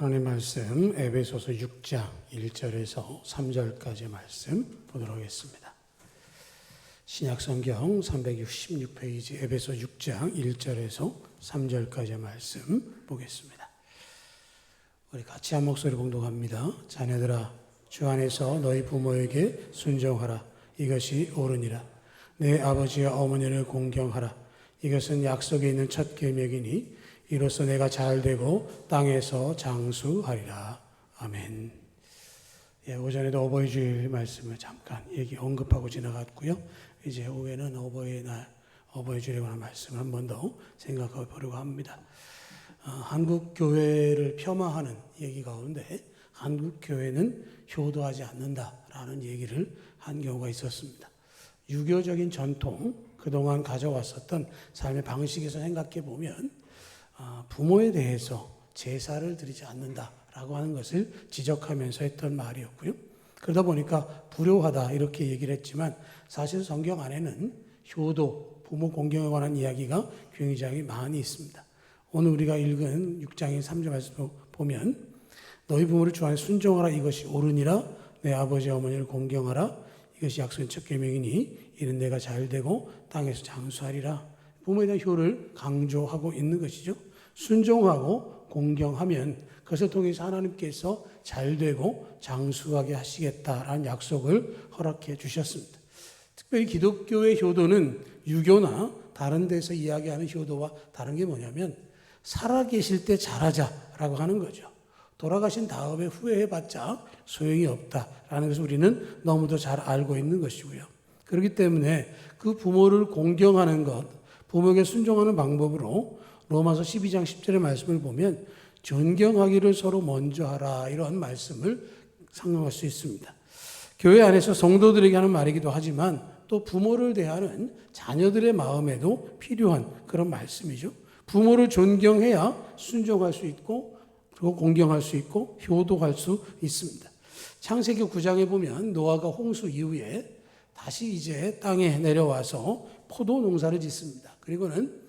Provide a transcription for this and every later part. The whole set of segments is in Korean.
하나님 말씀 에베소서 6장 1절에서 3절까지 말씀 보도록 하겠습니다. 신약성경 366페이지 에베소 6장 1절에서 3절까지 말씀 보겠습니다. 우리 같이 한 목소리 봉독합니다. 자녀들아 주 안에서 너희 부모에게 순종하라. 이것이 옳으니라. 내 아버지와 어머니를 공경하라. 이것은 약속에 있는 첫 계명이니 이로써 내가 잘되고 땅에서 장수하리라. 아멘. 오전에도 어버이 주일 말씀을 잠깐 언급하고 지나갔고요. 이제 오후에는 어버이날, 어버이 주일에 관한 말씀을 한 번 더 생각해 보려고 합니다. 한국 교회를 폄하하는 얘기 가운데 한국 교회는 효도하지 않는다라는 얘기를 한 경우가 있었습니다. 유교적인 전통, 그동안 가져왔었던 삶의 방식에서 생각해 보면 부모에 대해서 제사를 드리지 않는다라고 하는 것을 지적하면서 했던 말이었고요. 그러다 보니까 불효하다 이렇게 얘기를 했지만 사실 성경 안에는 효도, 부모 공경에 관한 이야기가 굉장히 많이 있습니다. 오늘 우리가 읽은 6장의 3절 말씀을 보면 너희 부모를 주 안에 순종하라. 이것이 옳으니라. 내 아버지 어머니를 공경하라. 이것이 약속의 첫 계명이니 이는 내가 잘되고 땅에서 장수하리라. 부모에 대한 효를 강조하고 있는 것이죠. 순종하고 공경하면 그것을 통해서 하나님께서 잘되고 장수하게 하시겠다라는 약속을 허락해 주셨습니다. 특별히 기독교의 효도는 유교나 다른 데서 이야기하는 효도와 다른 게 뭐냐면 살아계실 때 잘하자라고 하는 거죠. 돌아가신 다음에 후회해봤자 소용이 없다라는 것을 우리는 너무도 잘 알고 있는 것이고요. 그렇기 때문에 그 부모를 공경하는 것, 부모에게 순종하는 방법으로 로마서 12장 10절의 말씀을 보면 존경하기를 서로 먼저 하라 이런 말씀을 상용할 수 있습니다. 교회 안에서 성도들에게 하는 말이기도 하지만 또 부모를 대하는 자녀들의 마음에도 필요한 그런 말씀이죠. 부모를 존경해야 순종할 수 있고 그리고 공경할 수 있고 효도할 수 있습니다. 창세기 9장에 보면 노아가 홍수 이후에 다시 이제 땅에 내려와서 포도 농사를 짓습니다. 그리고는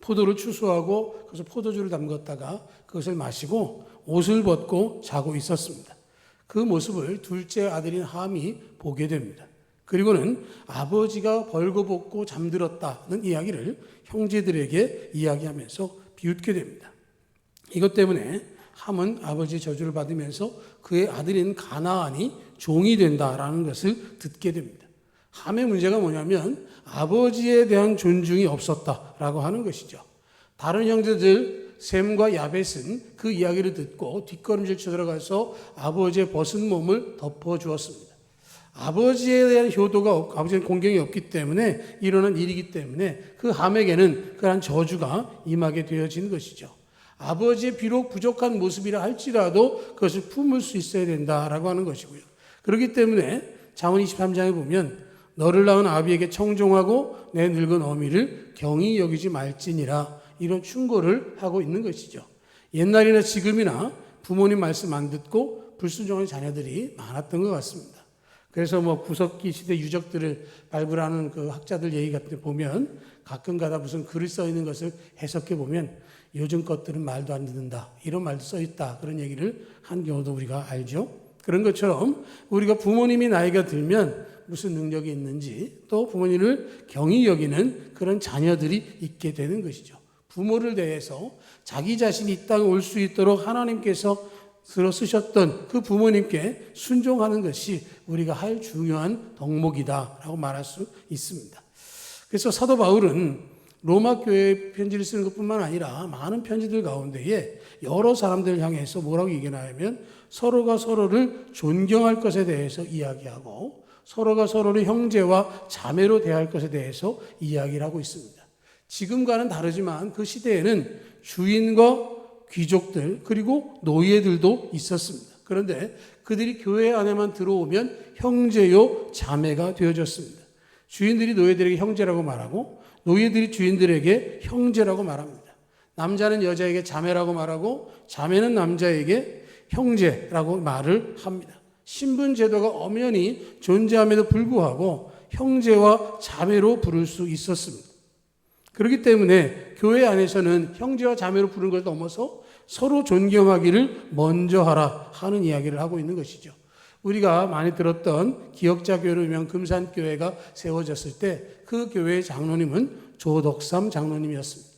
포도를 추수하고 그래서 포도주를 담갔다가 그것을 마시고 옷을 벗고 자고 있었습니다. 그 모습을 둘째 아들인 함이 보게 됩니다. 그리고는 아버지가 벌거벗고 잠들었다는 이야기를 형제들에게 이야기하면서 비웃게 됩니다. 이것 때문에 함은 아버지의 저주를 받으면서 그의 아들인 가나안이 종이 된다라는 것을 듣게 됩니다. 함의 문제가 뭐냐면 아버지에 대한 존중이 없었다라고 하는 것이죠. 다른 형제들 셈과 야벳은 그 이야기를 듣고 뒷걸음질 쳐 들어가서 아버지의 벗은 몸을 덮어주었습니다. 아버지에 대한 효도가 아버지의 공경이 없기 때문에 일어난 일이기 때문에 그 함에게는 그러한 저주가 임하게 되어진 것이죠. 아버지의 비록 부족한 모습이라 할지라도 그것을 품을 수 있어야 된다라고 하는 것이고요. 그렇기 때문에 잠언 23장에 보면 너를 낳은 아비에게 청종하고 내 늙은 어미를 경히 여기지 말지니라 이런 충고를 하고 있는 것이죠. 옛날이나 지금이나 부모님 말씀 안 듣고 불순종하는 자녀들이 많았던 것 같습니다. 그래서 구석기 시대 유적들을 발굴하는 그 학자들 얘기 같은 데 보면 가끔가다 무슨 글을 써 있는 것을 해석해 보면 요즘 것들은 말도 안 듣는다 이런 말도 써 있다 그런 얘기를 한 경우도 우리가 알죠. 그런 것처럼 우리가 부모님이 나이가 들면 무슨 능력이 있는지 또 부모님을 경히 여기는 그런 자녀들이 있게 되는 것이죠. 부모를 대해서 자기 자신이 이 땅에 올 수 있도록 하나님께서 쓰셨던 그 부모님께 순종하는 것이 우리가 할 중요한 덕목이다라고 말할 수 있습니다. 그래서 사도 바울은 로마 교회에 편지를 쓰는 것뿐만 아니라 많은 편지들 가운데에 여러 사람들을 향해서 뭐라고 얘기하냐면 서로가 서로를 존경할 것에 대해서 이야기하고 서로가 서로를 형제와 자매로 대할 것에 대해서 이야기를 하고 있습니다. 지금과는 다르지만 그 시대에는 주인과 귀족들 그리고 노예들도 있었습니다. 그런데 그들이 교회 안에만 들어오면 형제요 자매가 되어졌습니다. 주인들이 노예들에게 형제라고 말하고 노예들이 주인들에게 형제라고 말합니다. 남자는 여자에게 자매라고 말하고 자매는 남자에게 형제라고 말을 합니다. 신분 제도가 엄연히 존재함에도 불구하고 형제와 자매로 부를 수 있었습니다. 그렇기 때문에 교회 안에서는 형제와 자매로 부르는 걸 넘어서 서로 존경하기를 먼저 하라 하는 이야기를 하고 있는 것이죠. 우리가 많이 들었던 기역자교회로 유명한 금산교회가 세워졌을 때 그 교회의 장로님은 조덕삼 장로님이었습니다.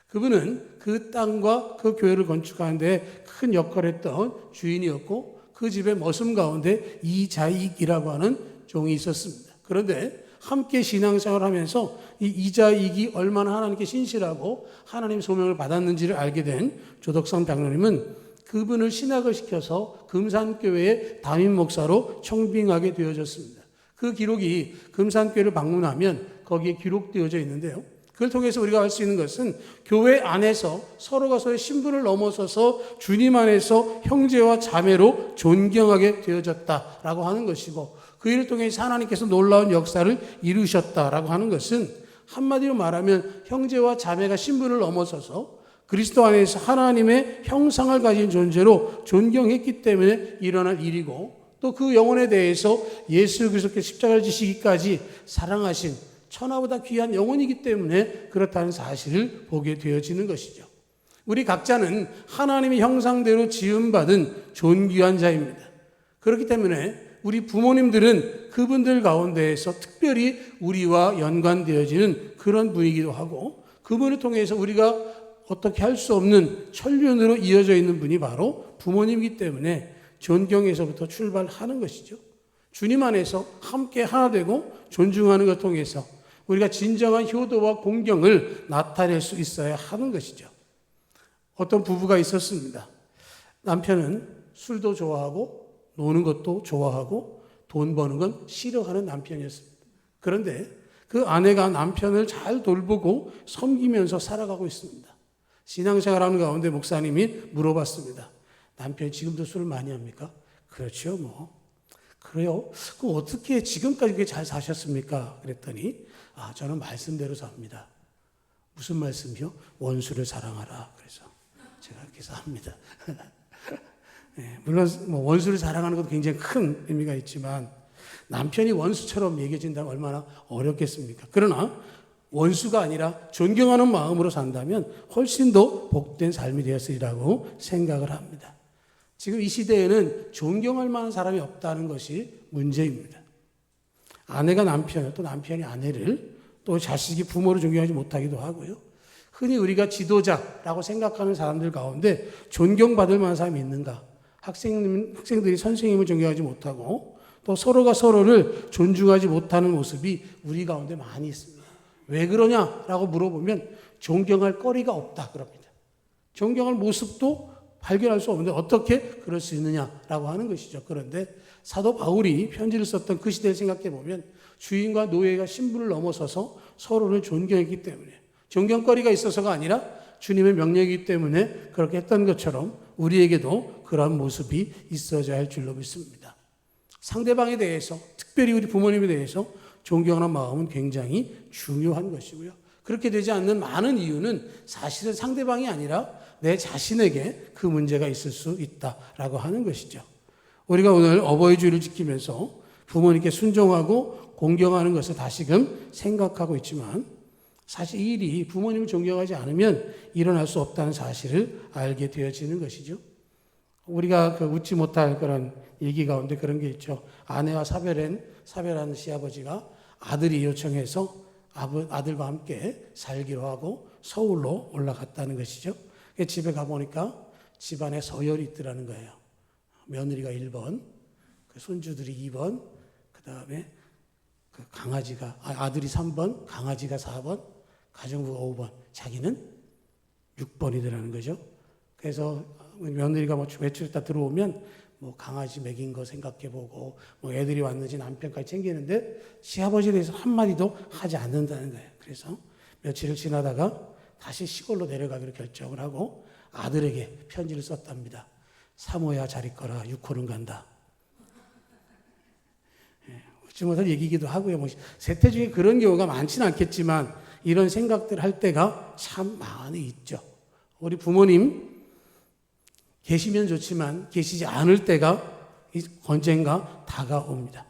그분은 그 땅과 그 교회를 건축하는 데 큰 역할을 했던 주인이었고 그 집의 머슴 가운데 이자익이라고 하는 종이 있었습니다. 그런데 함께 신앙생활을 하면서 이 이자익이 얼마나 하나님께 신실하고 하나님 소명을 받았는지를 알게 된 조덕삼 장로님은 그분을 신학을 시켜서 금산교회의 담임 목사로 청빙하게 되어졌습니다. 그 기록이 금산교회를 방문하면 거기에 기록되어져 있는데요. 그걸 통해서 우리가 알 수 있는 것은 교회 안에서 서로가 서로의 신분을 넘어서서 주님 안에서 형제와 자매로 존경하게 되어졌다라고 하는 것이고 그 일을 통해서 하나님께서 놀라운 역사를 이루셨다라고 하는 것은 한마디로 말하면 형제와 자매가 신분을 넘어서서 그리스도 안에서 하나님의 형상을 가진 존재로 존경했기 때문에 일어날 일이고 또 그 영혼에 대해서 예수 그리스도께 십자가를 지시기까지 사랑하신 천하보다 귀한 영혼이기 때문에 그렇다는 사실을 보게 되어지는 것이죠. 우리 각자는 하나님의 형상대로 지음받은 존귀한 자입니다. 그렇기 때문에 우리 부모님들은 그분들 가운데에서 특별히 우리와 연관되어지는 그런 분이기도 하고 그분을 통해서 우리가 어떻게 할 수 없는 천륜으로 이어져 있는 분이 바로 부모님이기 때문에 존경에서부터 출발하는 것이죠. 주님 안에서 함께 하나 되고 존중하는 것을 통해서 우리가 진정한 효도와 공경을 나타낼 수 있어야 하는 것이죠. 어떤 부부가 있었습니다. 남편은 술도 좋아하고 노는 것도 좋아하고 돈 버는 건 싫어하는 남편이었습니다. 그런데 그 아내가 남편을 잘 돌보고 섬기면서 살아가고 있습니다. 신앙생활하는 가운데 목사님이 물어봤습니다. 남편이 지금도 술을 많이 합니까? 그렇죠, 뭐. 그래요? 그럼 어떻게 지금까지 그렇게 잘 사셨습니까? 그랬더니, 저는 말씀대로 삽니다. 무슨 말씀이요? 원수를 사랑하라. 그래서 제가 그렇게 삽니다. 네, 물론 원수를 사랑하는 것도 굉장히 큰 의미가 있지만 남편이 원수처럼 얘기해진다면 얼마나 어렵겠습니까? 그러나 원수가 아니라 존경하는 마음으로 산다면 훨씬 더 복된 삶이 되었으리라고 생각을 합니다. 지금 이 시대에는 존경할 만한 사람이 없다는 것이 문제입니다. 아내가 남편을 또 남편이 아내를 또 자식이 부모를 존경하지 못하기도 하고요. 흔히 우리가 지도자라고 생각하는 사람들 가운데 존경받을 만한 사람이 있는가? 학생들이 선생님을 존경하지 못하고 또 서로가 서로를 존중하지 못하는 모습이 우리 가운데 많이 있습니다. 왜 그러냐라고 물어보면 존경할 거리가 없다 그럽니다. 존경할 모습도 발견할 수 없는데 어떻게 그럴 수 있느냐라고 하는 것이죠. 그런데 사도 바울이 편지를 썼던 그 시대를 생각해 보면 주인과 노예가 신분을 넘어서서 서로를 존경했기 때문에 존경거리가 있어서가 아니라 주님의 명령이기 때문에 그렇게 했던 것처럼 우리에게도 그러한 모습이 있어져야 할 줄로 믿습니다. 상대방에 대해서 특별히 우리 부모님에 대해서 존경하는 마음은 굉장히 중요한 것이고요. 그렇게 되지 않는 많은 이유는 사실은 상대방이 아니라 내 자신에게 그 문제가 있을 수 있다라고 하는 것이죠. 우리가 오늘 어버이 주일을 지키면서 부모님께 순종하고 공경하는 것을 다시금 생각하고 있지만 사실 이 일이 부모님을 존경하지 않으면 일어날 수 없다는 사실을 알게 되어지는 것이죠. 우리가 웃지 못할 그런 얘기 가운데 그런 게 있죠. 아내와 사별한 시아버지가 아들이 요청해서 아들과 함께 살기로 하고 서울로 올라갔다는 것이죠. 집에 가보니까 집안에 서열이 있더라는 거예요. 며느리가 1번, 그 손주들이 2번, 그 다음에 그 강아지가, 아들이 3번, 강아지가 4번, 가정부가 5번, 자기는 6번이더라는 거죠. 그래서 며느리가 외출했다 들어오면 강아지 먹인 거 생각해보고 애들이 왔는지 남편까지 챙기는데 시아버지에 대해서 한마디도 하지 않는다는 거예요. 그래서 며칠을 지나다가 다시 시골로 내려가기로 결정을 하고 아들에게 편지를 썼답니다. 3호야 잘 있거라 6호는 간다. 웃지 못할 얘기이기도 하고요. 세태 중에 그런 경우가 많지는 않겠지만 이런 생각들을 할 때가 참 많이 있죠. 우리 부모님 계시면 좋지만 계시지 않을 때가 언젠가 다가옵니다.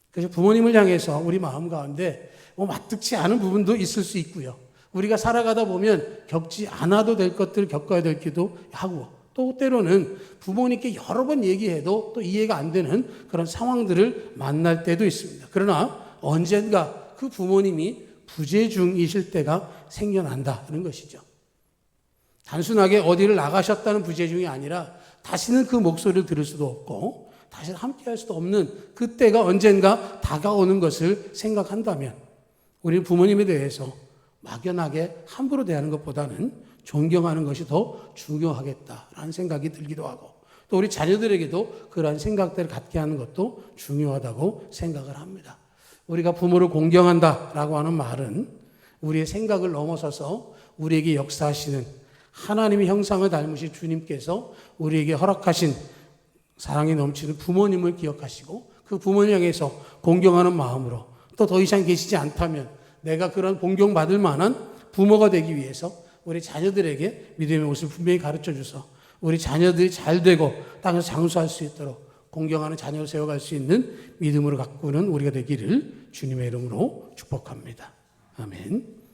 그래서 부모님을 향해서 우리 마음 가운데 마뜩치 않은 부분도 있을 수 있고요. 우리가 살아가다 보면 겪지 않아도 될 것들을 겪어야 되기도 하고, 또 때로는 부모님께 여러 번 얘기해도 또 이해가 안 되는 그런 상황들을 만날 때도 있습니다. 그러나 언젠가 그 부모님이 부재중이실 때가 생겨난다는 것이죠. 단순하게 어디를 나가셨다는 부재중이 아니라 다시는 그 목소리를 들을 수도 없고 다시는 함께할 수도 없는 그때가 언젠가 다가오는 것을 생각한다면 우리는 부모님에 대해서 막연하게 함부로 대하는 것보다는 존경하는 것이 더 중요하겠다라는 생각이 들기도 하고, 또 우리 자녀들에게도 그러한 생각들을 갖게 하는 것도 중요하다고 생각을 합니다. 우리가 부모를 공경한다라고 하는 말은 우리의 생각을 넘어서서 우리에게 역사하시는 하나님의 형상을 닮으신 주님께서 우리에게 허락하신 사랑이 넘치는 부모님을 기억하시고 그 부모님 향해서 공경하는 마음으로 또 더 이상 계시지 않다면 내가 그런 공경받을 만한 부모가 되기 위해서 우리 자녀들에게 믿음의 모습을 분명히 가르쳐 주서 우리 자녀들이 잘 되고 땅에서 장수할 수 있도록 공경하는 자녀를 세워갈 수 있는 믿음으로 가꾸는 우리가 되기를 주님의 이름으로 축복합니다. 아멘.